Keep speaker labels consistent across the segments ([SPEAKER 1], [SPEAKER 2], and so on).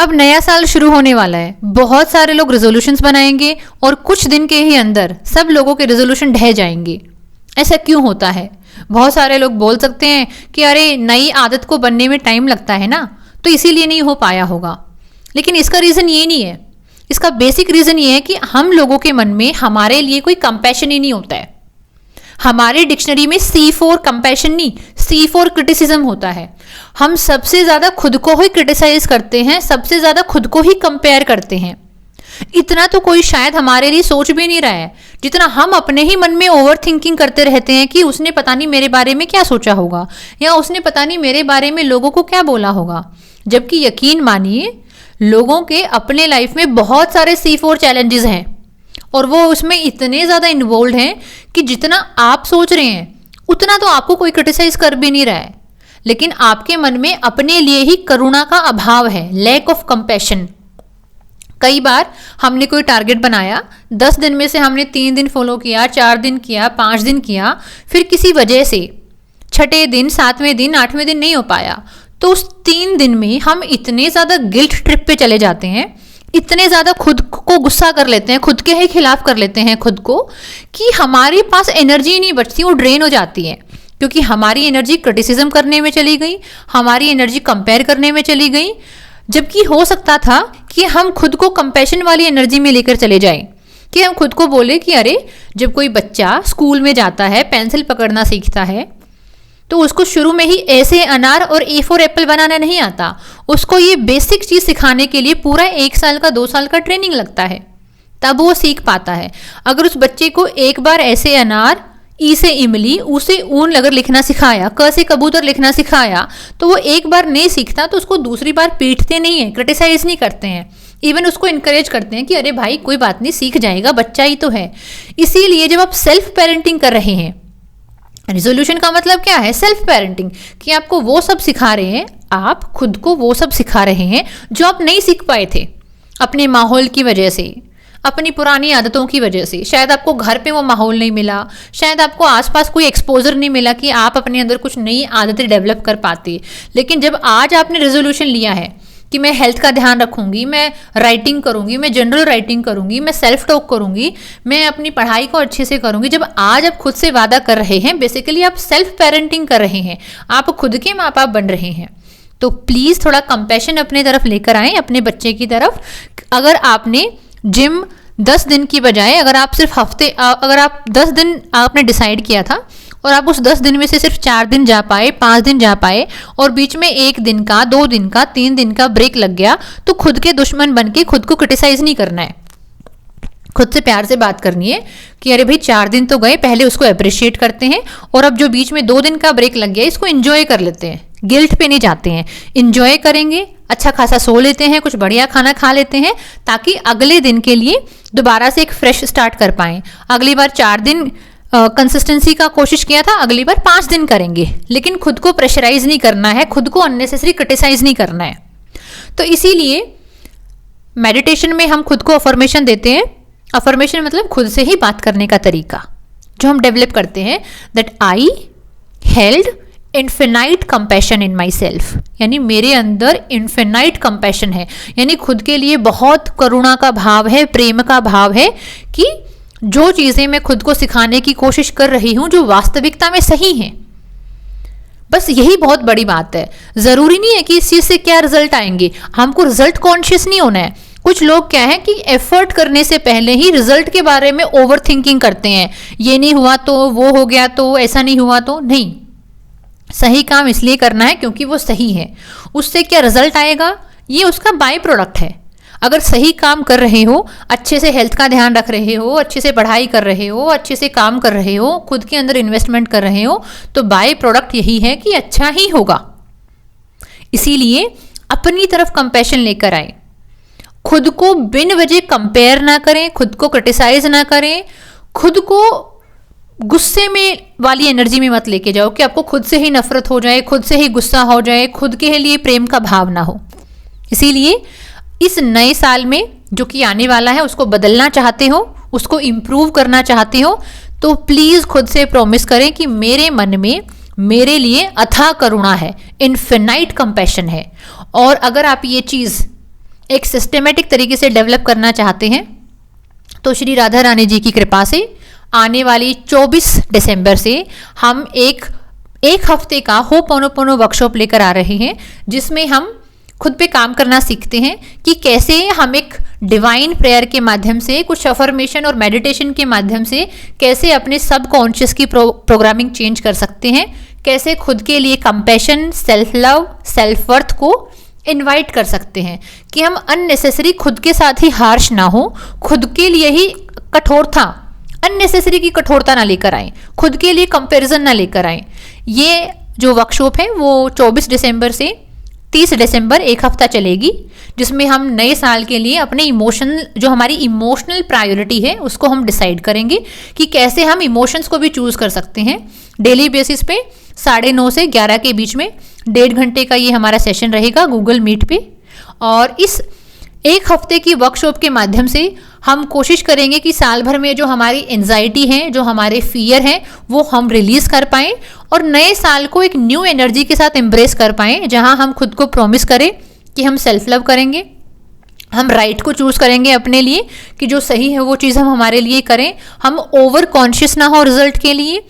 [SPEAKER 1] अब नया साल शुरू होने वाला है, बहुत सारे लोग रेजोल्यूशंस बनाएंगे और कुछ दिन के ही अंदर सब लोगों के रेजोल्यूशन ढह जाएंगे। ऐसा क्यों होता है? बहुत सारे लोग बोल सकते हैं कि अरे नई आदत को बनने में टाइम लगता है ना, तो इसीलिए नहीं हो पाया होगा। लेकिन इसका रीज़न ये नहीं है। इसका बेसिक रीज़न ये है कि हम लोगों के मन में हमारे लिए कोई कंपैशन ही नहीं होता है। हमारे डिक्शनरी में C4 कंपैशन नहीं, C4 क्रिटिसिज्म होता है। हम सबसे ज़्यादा खुद को ही क्रिटिसाइज करते हैं, सबसे ज़्यादा खुद को ही कंपेयर करते हैं। इतना तो कोई शायद हमारे लिए सोच भी नहीं रहा है जितना हम अपने ही मन में ओवर थिंकिंग करते रहते हैं कि उसने पता नहीं मेरे बारे में क्या सोचा होगा, या उसने पता नहीं मेरे बारे में लोगों को क्या बोला होगा। जबकि यकीन मानिए, लोगों के अपने लाइफ में बहुत सारे C4 चैलेंजेस हैं और वो उसमें इतने ज़्यादा इन्वॉल्व हैं कि जितना आप सोच रहे हैं उतना तो आपको कोई क्रिटिसाइज कर भी नहीं रहा है। लेकिन आपके मन में अपने लिए ही करुणा का अभाव है, लैक ऑफ कंपैशन। कई बार हमने कोई टारगेट बनाया, 10 दिन में से हमने 3 दिन फॉलो किया, 4 दिन किया, 5 दिन किया, फिर किसी वजह से 6ठे दिन, 7वें दिन, 8वें दिन नहीं हो पाया, तो उस 3 दिन में हम इतने ज़्यादा गिल्ट ट्रिप पे चले जाते हैं, इतने ज़्यादा खुद को गुस्सा कर लेते हैं, खुद के ही खिलाफ कर लेते हैं खुद को, कि हमारे पास एनर्जी नहीं बचती, वो ड्रेन हो जाती है। क्योंकि हमारी एनर्जी क्रिटिसिज्म करने में चली गई, हमारी एनर्जी कंपेयर करने में चली गई। जबकि हो सकता था कि हम खुद को कंपैशन वाली एनर्जी में लेकर चले जाएं, कि हम खुद को बोले कि अरे जब कोई बच्चा स्कूल में जाता है, पेंसिल पकड़ना सीखता है, तो उसको शुरू में ही ऐसे अनार और A फॉर एप्पल बनाना नहीं आता। उसको ये बेसिक चीज़ सिखाने के लिए पूरा 1 साल का 2 साल का ट्रेनिंग लगता है, तब वो सीख पाता है। अगर उस बच्चे को एक बार ऐसे अनार, ई से इमली, ऊ से ऊन अगर लिखना सिखाया, क से कबूतर लिखना सिखाया, तो वो एक बार नहीं सीखता तो उसको दूसरी बार पीटते नहीं है, क्रिटिसाइज नहीं करते हैं, इवन उसको इनकरेज करते हैं कि अरे भाई कोई बात नहीं, सीख जाएगा, बच्चा ही तो है। इसीलिए जब आप सेल्फ पेरेंटिंग कर रहे हैं, रिजोल्यूशन का मतलब क्या है? सेल्फ पेरेंटिंग, कि आपको वो सब सिखा रहे हैं, आप खुद को वो सब सिखा रहे हैं जो आप नहीं सीख पाए थे अपने माहौल की वजह से, अपनी पुरानी आदतों की वजह से। शायद आपको घर पे वो माहौल नहीं मिला, शायद आपको आसपास कोई एक्सपोजर नहीं मिला कि आप अपने अंदर कुछ नई आदतें डेवलप कर पाते। लेकिन जब आज आपने रेजोल्यूशन लिया है कि मैं हेल्थ का ध्यान रखूंगी, मैं राइटिंग करूंगी, मैं जनरल राइटिंग करूंगी, मैं सेल्फ टॉक करूंगी, मैं अपनी पढ़ाई को अच्छे से करूंगी, जब आज आप खुद से वादा कर रहे हैं, बेसिकली आप सेल्फ पेरेंटिंग कर रहे हैं, आप खुद के माँ बाप बन रहे हैं, तो प्लीज़ थोड़ा कंपैशन अपने तरफ लेकर आएँ, अपने बच्चे की तरफ। अगर आपने जिम 10 दिन की बजाय, अगर आप सिर्फ अगर आप 10 दिन आपने डिसाइड किया था और आप उस 10 दिन में से सिर्फ 4 दिन जा पाए, 5 दिन जा पाए, और बीच में 1 दिन का, 2 दिन का, 3 दिन का ब्रेक लग गया, तो खुद के दुश्मन बन के खुद को क्रिटिसाइज नहीं करना है। खुद से प्यार से बात करनी है कि अरे भाई 4 दिन तो गए, पहले उसको अप्रिशिएट करते हैं, और अब जो बीच में 2 दिन का ब्रेक लग गया इसको एंजॉय कर लेते हैं। गिल्ट पे नहीं जाते हैं, एंजॉय करेंगे, अच्छा खासा सो लेते हैं, कुछ बढ़िया खाना खा लेते हैं, ताकि अगले दिन के लिए दोबारा से एक फ्रेश स्टार्ट कर पाएं। अगली बार 4 दिन कंसिस्टेंसी का कोशिश किया था, अगली बार 5 दिन करेंगे, लेकिन खुद को प्रेशराइज नहीं करना है, खुद को अननेसेसरी क्रिटिसाइज नहीं करना है। तो इसीलिए मेडिटेशन में हम खुद को अफर्मेशन देते हैं। अफर्मेशन मतलब खुद से ही बात करने का तरीका जो हम डेवलप करते हैं, that I held infinite compassion in my self, यानी मेरे अंदर इन्फिनाइट कंपैशन है, यानी खुद के लिए बहुत करुणा का भाव है, प्रेम का भाव है, कि जो चीज़ें मैं खुद को सिखाने की कोशिश कर रही हूँ जो वास्तविकता में सही हैं। बस यही बहुत बड़ी बात है। ज़रूरी नहीं है कि इस चीज़ से क्या रिजल्ट आएंगे, हमको रिजल्ट कॉन्शियस नहीं होना है। कुछ लोग क्या है कि एफर्ट करने से पहले ही रिजल्ट के बारे में ओवर थिंकिंग करते हैं, ये नहीं हुआ तो वो हो गया, तो ऐसा नहीं हुआ तो नहीं। सही काम इसलिए करना है क्योंकि वो सही है, उससे क्या रिजल्ट आएगा ये उसका बाय प्रोडक्ट है। अगर सही काम कर रहे हो, अच्छे से हेल्थ का ध्यान रख रहे हो, अच्छे से पढ़ाई कर रहे हो, अच्छे से काम कर रहे हो, खुद के अंदर इन्वेस्टमेंट कर रहे हो, तो बाय प्रोडक्ट यही है कि अच्छा ही होगा। इसीलिए अपनी तरफ कंपैशन लेकर आए, खुद को बिन वजह कंपेयर ना करें, खुद को क्रिटिसाइज ना करें, खुद को गुस्से में वाली एनर्जी में मत लेके जाओ कि आपको खुद से ही नफरत हो जाए, खुद से ही गुस्सा हो जाए, खुद के लिए प्रेम का भाव ना हो। इसीलिए इस नए साल में जो कि आने वाला है, उसको बदलना चाहते हो, उसको इम्प्रूव करना चाहते हो, तो प्लीज़ खुद से प्रॉमिस करें कि मेरे मन में मेरे लिए अथाह करुणा है, इन्फिनाइट कंपैशन है। और अगर आप ये चीज़ एक सिस्टमेटिक तरीके से डेवलप करना चाहते हैं तो श्री राधा रानी जी की कृपा से आने वाली 24 दिसंबर से हम एक हफ्ते का होपोनोपोनो वर्कशॉप लेकर आ रहे हैं, जिसमें हम खुद पे काम करना सीखते हैं कि कैसे हम एक डिवाइन प्रेयर के माध्यम से, कुछ अफर्मेशन और मेडिटेशन के माध्यम से कैसे अपने सब कॉन्शियस की प्रोग्रामिंग चेंज कर सकते हैं, कैसे खुद के लिए compassion, self love, self worth को इनवाइट कर सकते हैं कि हम अननेसेसरी खुद के साथ ही हार्श ना हो, खुद के लिए ही कठोरता, अननेसेसरी की कठोरता ना लेकर आए, खुद के लिए कंपैरिजन ना लेकर आए। ये जो वर्कशॉप है वो 24 दिसंबर से 30 दिसंबर एक हफ्ता चलेगी, जिसमें हम नए साल के लिए अपने जो हमारी इमोशनल प्रायोरिटी है उसको हम डिसाइड करेंगे कि कैसे हम इमोशंस को भी चूज कर सकते हैं। डेली बेसिस पे 9:30 से 11 के बीच में 1.5 घंटे का ये हमारा सेशन रहेगा गूगल मीट पे। और इस एक हफ्ते की वर्कशॉप के माध्यम से हम कोशिश करेंगे कि साल भर में जो हमारी एंजाइटी है, जो हमारे फियर हैं, वो हम रिलीज कर पाएं और नए साल को एक न्यू एनर्जी के साथ एम्ब्रेस कर पाएं, जहां हम खुद को प्रॉमिस करें कि हम सेल्फ लव करेंगे, हम राइट को चूज करेंगे अपने लिए कि जो सही है वो चीज़ हम हमारे लिए करें, हम ओवर कॉन्शियस ना हो रिजल्ट के लिए,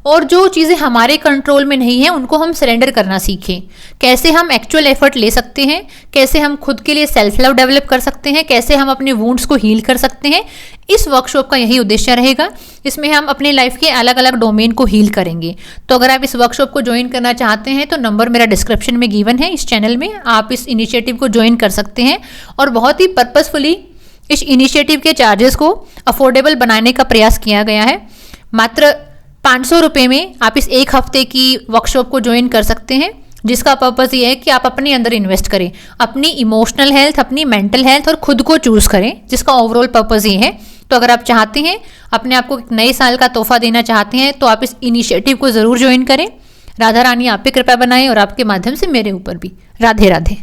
[SPEAKER 1] और जो चीज़ें हमारे कंट्रोल में नहीं है उनको हम सरेंडर करना सीखें। कैसे हम एक्चुअल एफर्ट ले सकते हैं, कैसे हम खुद के लिए सेल्फ लव डेवलप कर सकते हैं, कैसे हम अपने वुंड्स को हील कर सकते हैं। इस वर्कशॉप का यही उद्देश्य रहेगा। इसमें हम अपने लाइफ के अलग अलग डोमेन को हील करेंगे। तो अगर आप इस वर्कशॉप को ज्वाइन करना चाहते हैं तो नंबर मेरा डिस्क्रिप्शन में गिवन है। इस चैनल में आप इस इनिशिएटिव को ज्वाइन कर सकते हैं और बहुत ही पर्पसफुली इस इनिशिएटिव के चार्जेस को अफोर्डेबल बनाने का प्रयास किया गया है। मात्र 500 रुपये में आप इस एक हफ्ते की वर्कशॉप को ज्वाइन कर सकते हैं, जिसका पर्पज़ ये है कि आप अपने अंदर इन्वेस्ट करें, अपनी इमोशनल हेल्थ, अपनी मेंटल हेल्थ और खुद को चूज़ करें, जिसका ओवरऑल पर्पज़ ये है। तो अगर आप चाहते हैं, अपने आप को एक नए साल का तोहफा देना चाहते हैं, तो आप इस इनिशिएटिव को ज़रूर ज्वाइन करें। राधा रानी आप पे कृपा बनाए और आपके माध्यम से मेरे ऊपर भी। राधे राधे।